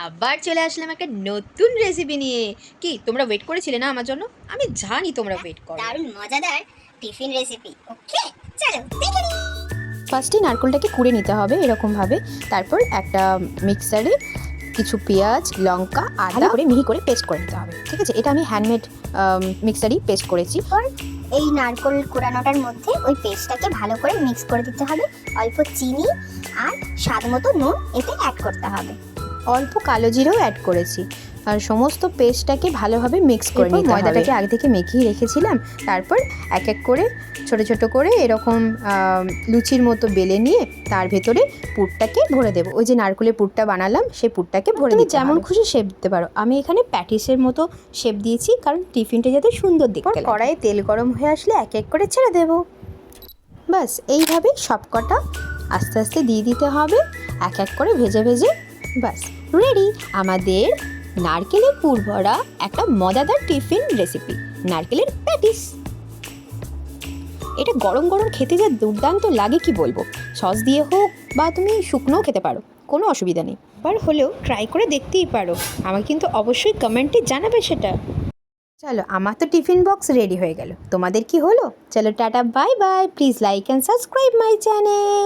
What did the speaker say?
আবার চলে আসলাম একটা নতুন রেসিপি নিয়ে। কি তোমরা ওয়েট করেছিলে না আমার জন্য? আমি জানি তোমরা ওয়েট করো। দারুণ মজাদার টিফিন রেসিপি। ওকে, চলো দেখে নিই। ফার্স্টে নারকেলটাকে কুড়ে নিতে হবে এরকমভাবে। তারপর একটা মিক্সারে কিছু পেঁয়াজ, লঙ্কা, আদা করে মিহি করে পেস্ট করে নিতে হবে। ঠিক আছে, এটা আমি হ্যান্ডমেড মিক্সারেই পেস্ট করেছি। এই নারকেল কোড়ানোটার মধ্যে ওই পেস্টটাকে ভালো করে মিক্স করে দিতে হবে। অল্প চিনি আর স্বাদ মতো নুন এতে অ্যাড করতে হবে। অল্প কালো জিরেও অ্যাড করেছি। আর সমস্ত পেস্টটাকে ভালোভাবে মিক্স করে নিতে হবে। ময়দাটাকে আগে থেকে মেখেই রেখেছিলাম। তারপর এক এক করে ছোট ছোট করে এরকম লুচির মতো বেলে নিয়ে তার ভেতরে পুরটাকে ভরে দেবো। ওই যে নারকেলের পুরটা বানালাম সেই পুরটাকে ভরে দিতে যেমন খুশি শেপ দিতে পারো। আমি এখানে প্যাটিসের মতো শেপ দিয়েছি, কারণ টিফিনটা যাতে সুন্দর দেখতে লাগে। কড়াইয়ে তেল গরম হয়ে আসলে এক এক করে ছেড়ে দেবো। ব্যাস এইভাবেই সবকটা আস্তে আস্তে দিয়ে দিতে হবে, এক এক করে ভেজে ভেজে। ব্যাস রেডি আমাদের নারকেলের পুর ভরা একটা মজাদার টিফিন রেসিপি, নারকেলের প্যাটিস। এটা গরম গরম খেতে যা দুর্দান্ত লাগে কি বলবো। সস দিয়ে হোক বা তুমি শুকনোও খেতে পারো, কোনো অসুবিধা নেই। এবার হলেও ট্রাই করে দেখতেই পারো, আমাকে কিন্তু অবশ্যই কমেন্টে জানাবে সেটা। চলো, আমার তো টিফিন বক্স রেডি হয়ে গেল, তোমাদের কি হলো? চলো tata, bye bye. Please like and subscribe my channel.